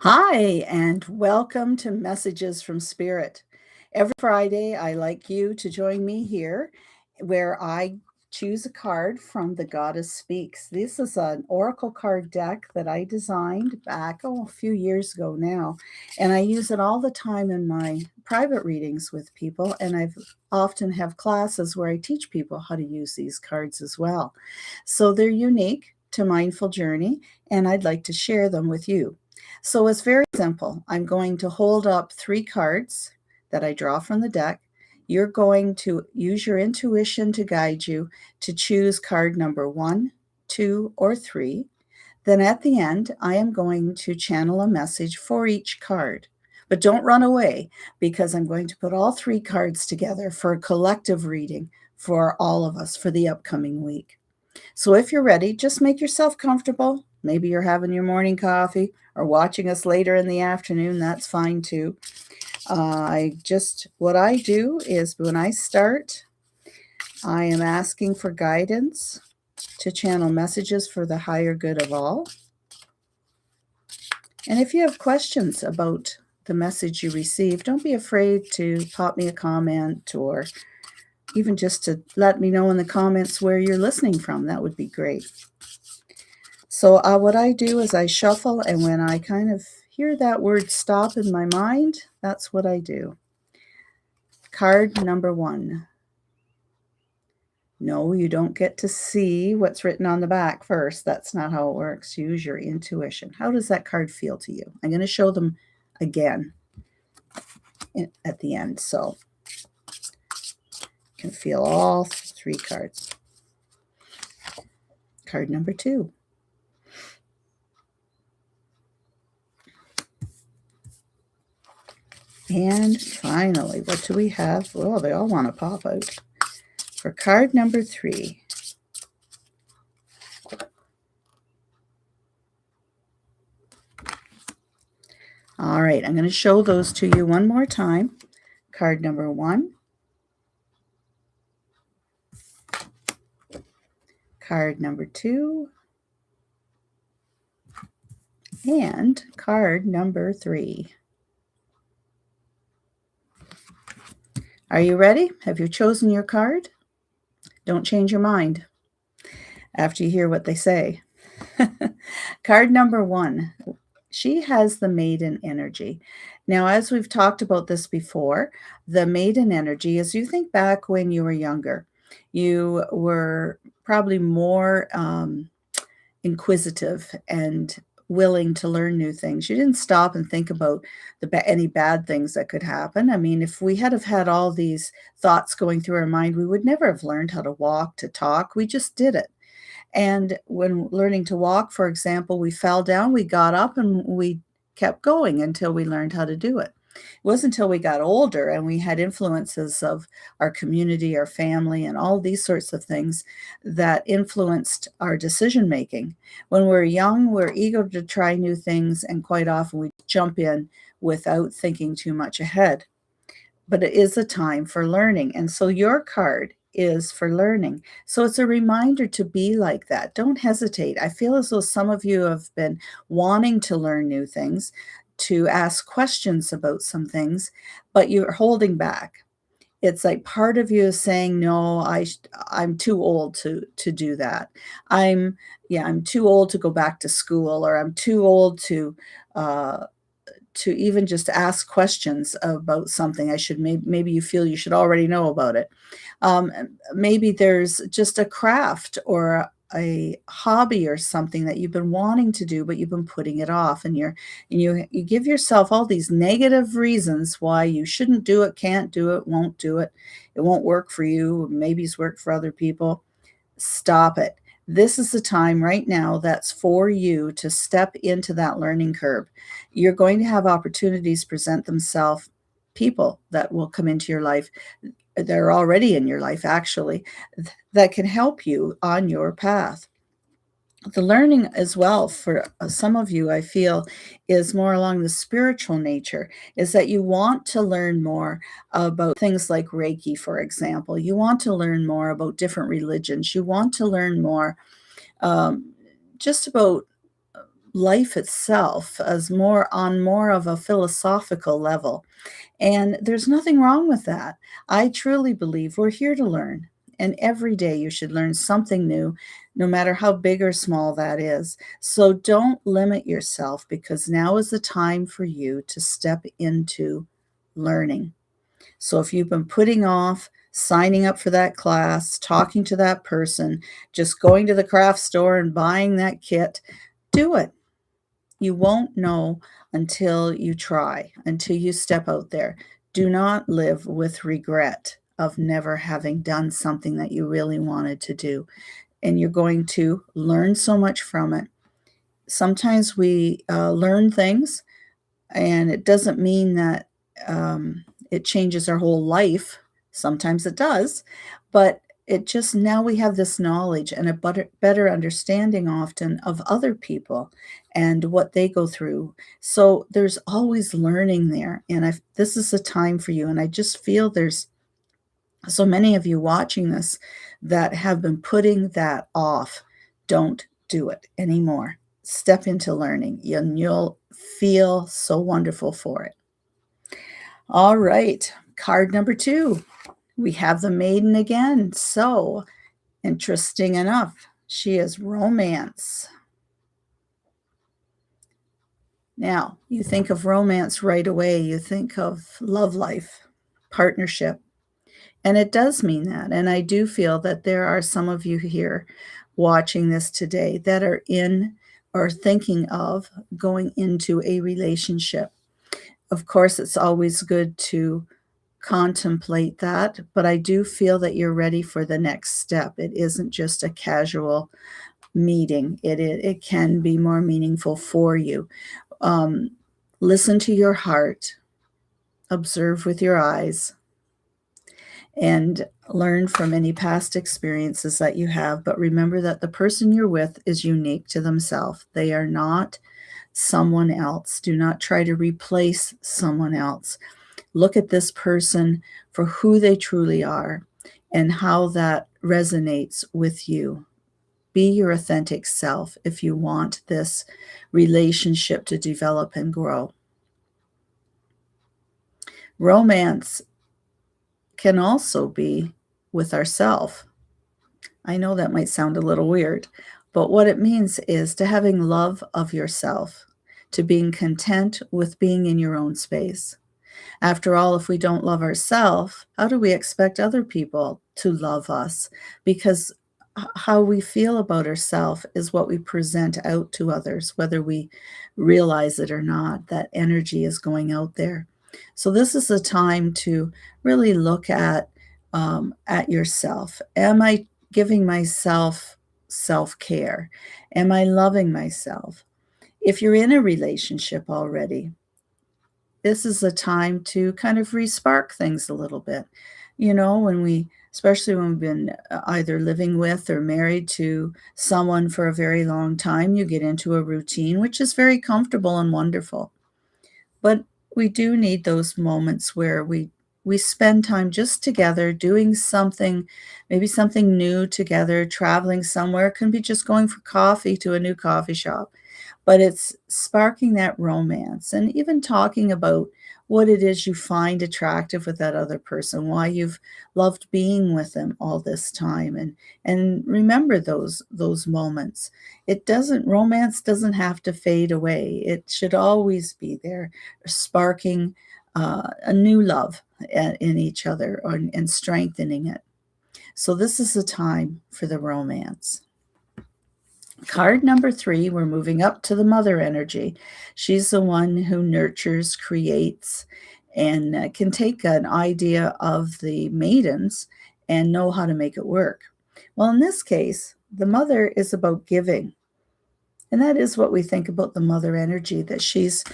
Hi, and welcome to Messages from Spirit. Every Friday, I like you to join me here where I choose a card from The Goddess Speaks. This is an oracle card deck that I designed back, a few years ago now, and I use it all the time in my private readings with people, and I've often have classes where I teach people how to use these cards as well. So they're unique to Mindful Journey, and I'd like to share them with you. So it's very simple. I'm going to hold up 3 cards that I draw from the deck. You're going to use your intuition to guide you to choose card number 1, 2, or 3. Then at the end, I am going to channel a message for each card. But don't run away because I'm going to put all 3 cards together for a collective reading for all of us for the upcoming week. So if you're ready, just make yourself comfortable. Maybe you're having your morning coffee or watching us later in the afternoon. That's fine too. What I do is when I start, I am asking for guidance to channel messages for the higher good of all. And if you have questions about the message you receive, don't be afraid to pop me a comment or even just to let me know in the comments where you're listening from. That would be great. So what I do is I shuffle, and when I kind of hear that word stop in my mind, that's what I do. Card number 1. No, you don't get to see what's written on the back first. That's not how it works. Use your intuition. How does that card feel to you? I'm going to show them again at the end, so you can feel all 3 cards. Card number 2. And finally, what do we have? Oh, they all want to pop out. For card number 3. All right, I'm going to show those to you one more time. Card number 1. Card number 2. And card number 3. Are you ready? Have you chosen your card? Don't change your mind after you hear what they say. Card number 1. She has the maiden energy. Now, as we've talked about this before, the maiden energy is you think back when you were younger. You were probably more inquisitive and willing to learn new things. You didn't stop and think about any bad things that could happen. I mean, if we had have had all these thoughts going through our mind, we would never have learned how to walk, to talk. We just did it. And when learning to walk, for example, we fell down, we got up, and we kept going until we learned how to do it. It wasn't until we got older and we had influences of our community, our family, and all these sorts of things that influenced our decision making. When we're young, we're eager to try new things, and quite often we jump in without thinking too much ahead. But it is a time for learning. And so your card is for learning. So it's a reminder to be like that. Don't hesitate. I feel as though some of you have been wanting to learn new things, to ask questions about some things, but you're holding back. It's like part of you is saying, no, I'm too old to do that. I'm too old to go back to school, or I'm too old uh, to even just ask questions about something. Maybe you feel you should already know about it. Um, Maybe there's just a craft or a hobby or something that you've been wanting to do, but you've been putting it off, and you give yourself all these negative reasons why you shouldn't do it, can't do it, won't do it. It won't work for you. Maybe it's worked for other people. Stop it. This is the time right now that's for you to step into that learning curve. You're going to have opportunities present themselves, people that will come into your life. They're already in your life, actually, that can help you on your path. The learning as well for some of you, I feel, is more along the spiritual nature, is that you want to learn more about things like Reiki, for example. You want to learn more about different religions. You want to learn more um, just about life itself as more of a philosophical level. And there's nothing wrong with that. I truly believe we're here to learn. And every day you should learn something new, no matter how big or small that is. So don't limit yourself because now is the time for you to step into learning. So if you've been putting off signing up for that class, talking to that person, just going to the craft store and buying that kit, do it. You won't know until you try, until you step out there. Do not live with regret of never having done something that you really wanted to do. And you're going to learn so much from it. Sometimes we learn things, and it doesn't mean that it changes our whole life. Sometimes it does, but it just now we have this knowledge and a better understanding often of other people and what they go through. So there's always learning there, and this is a time for you. And I just feel there's so many of you watching this that have been putting that off. Don't do it anymore. Step into learning, and you'll feel so wonderful for it. All right, card number 2. We have the maiden again. So interesting enough, she is romance. Now, you think of romance right away. You think of love life, partnership. And it does mean that. And I do feel that there are some of you here watching this today that are in or thinking of going into a relationship. Of course, it's always good to contemplate that, but I do feel that you're ready for the next step. It isn't just a casual meeting. It can be more meaningful for you. Listen to your heart, observe with your eyes, and learn from any past experiences that you have. But remember that the person you're with is unique to themselves. They are not someone else. Do not try to replace someone else. Look at this person for who they truly are and how that resonates with you. Be your authentic self if you want this relationship to develop and grow. Romance can also be with ourself. I know that might sound a little weird, but what it means is to having love of yourself, to being content with being in your own space. After all, if we don't love ourselves, how do we expect other people to love us? Because how we feel about ourselves is what we present out to others, whether we realize it or not. That energy is going out there. So this is a time to really look at yourself. Am I giving myself self-care? Am I loving myself? If you're in a relationship already, this is a time to kind of respark things a little bit. Especially when we've been either living with or married to someone for a very long time, you get into a routine, which is very comfortable and wonderful. But we do need those moments where we spend time just together doing something, maybe something new together, traveling somewhere. It can be just going for coffee to a new coffee shop, but it's sparking that romance and even talking about what it is you find attractive with that other person, why you've loved being with them all this time, and remember those moments. Romance doesn't have to fade away. It should always be there, sparking a new love in each other and strengthening it. So this is the time for the romance. Card number 3, we're moving up to the mother energy. She's the one who nurtures, creates, and can take an idea of the maidens and know how to make it work. Well, in this case, the mother is about giving. And that is what we think about the mother energy, that she's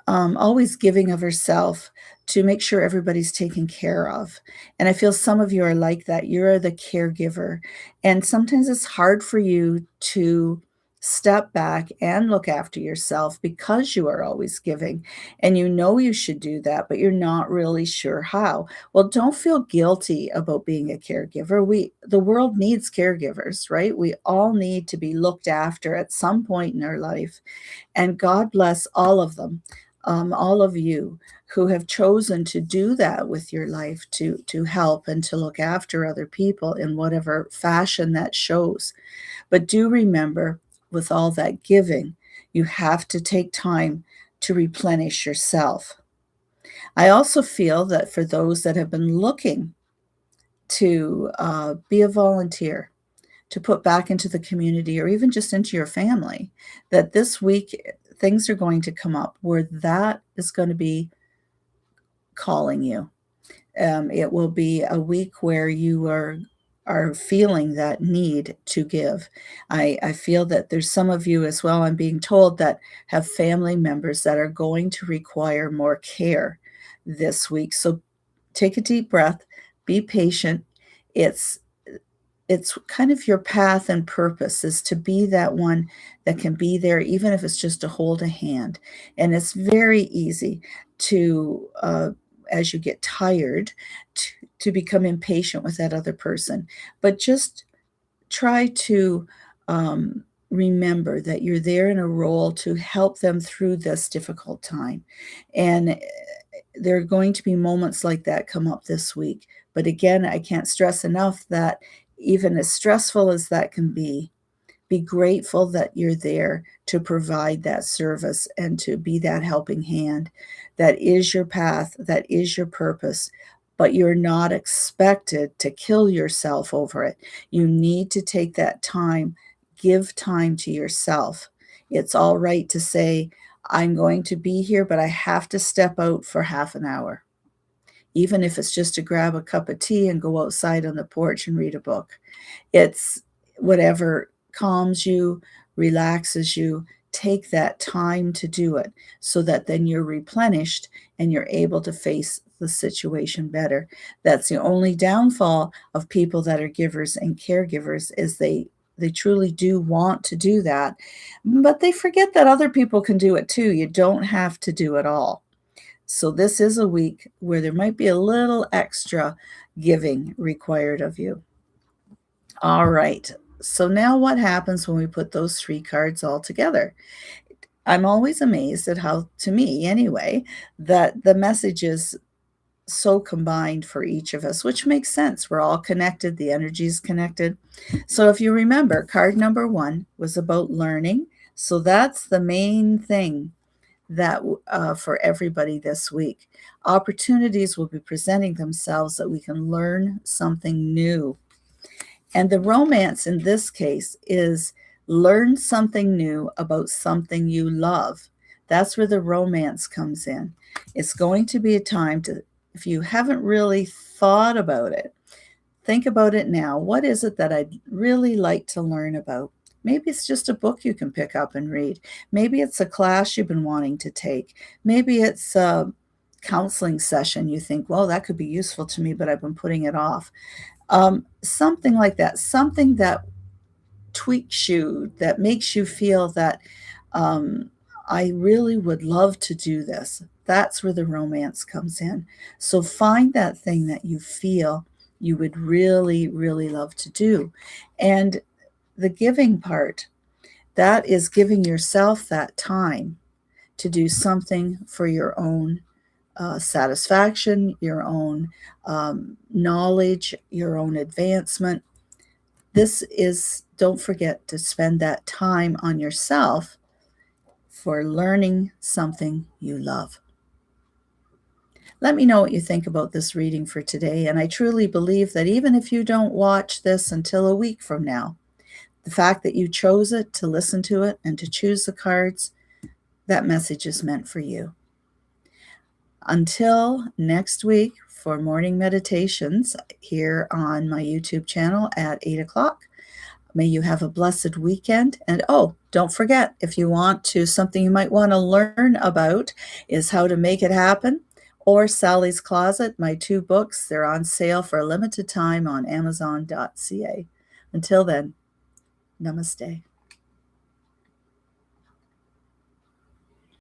always giving of herself to make sure everybody's taken care of. And I feel some of you are like that. You're the caregiver. And sometimes it's hard for you to step back and look after yourself because you are always giving and you know you should do that, but you're not really sure how. Well, don't feel guilty about being a caregiver. The world needs caregivers, right? We all need to be looked after at some point in our life. And God bless all of them, all of you who have chosen to do that with your life, to help and to look after other people in whatever fashion that shows. But do remember, with all that giving, you have to take time to replenish yourself. I also feel that for those that have been looking to be a volunteer, to put back into the community or even just into your family, that this week things are going to come up where that is going to be calling you. It will be a week where you are feeling that need to give. I feel that there's some of you as well, I'm being told, that have family members that are going to require more care this week. So take a deep breath, be patient. It's it's kind of your path and purpose is to be that one that can be there, even if it's just to hold a hand. And it's very easy to, as you get tired, to become impatient with that other person. But just try to remember that you're there in a role to help them through this difficult time. And there are going to be moments like that come up this week. But again, I can't stress enough that even as stressful as that can be grateful that you're there to provide that service and to be that helping hand. That is your path, that is your purpose, but you're not expected to kill yourself over it. You need to take that time, give time to yourself. It's all right to say, I'm going to be here, but I have to step out for half an hour, even if it's just to grab a cup of tea and go outside on the porch and read a book. It's whatever calms you, relaxes you. Take that time to do it so that then you're replenished and you're able to face the situation better. That's the only downfall of people that are givers and caregivers is they truly do want to do that, but they forget that other people can do it too. You don't have to do it all. So this is a week where there might be a little extra giving required of you. All right. So now what happens when we put those 3 cards all together? I'm always amazed at how, to me anyway, that the message is so combined for each of us, which makes sense. We're all connected, the energy is connected. So if you remember, card number 1 was about learning. So that's the main thing that for everybody this week. Opportunities will be presenting themselves that we can learn something new. And the romance in this case is learn something new about something you love. That's where the romance comes in. It's going to be a time to, if you haven't really thought about it, think about it now. What is it that I'd really like to learn about? Maybe it's just a book you can pick up and read. Maybe it's a class you've been wanting to take. Maybe it's a counseling session you think, well, that could be useful to me, but I've been putting it off. Something like that, something that tweaks you, that makes you feel that um, I really would love to do this. That's where the romance comes in. So find that thing that you feel you would really, really love to do. And the giving part, that is giving yourself that time to do something for your own satisfaction, your own knowledge, your own advancement. This is, don't forget to spend that time on yourself for learning something you love. Let me know what you think about this reading for today. And I truly believe that even if you don't watch this until a week from now, the fact that you chose it, to listen to it, and to choose the cards, that message is meant for you. Until next week for morning meditations here on my YouTube channel at 8 o'clock, may you have a blessed weekend. And oh, don't forget, if you want to, something you might want to learn about is how to make it happen, or Sally's Closet, my 2 books. They're on sale for a limited time on Amazon.ca. Until then, namaste.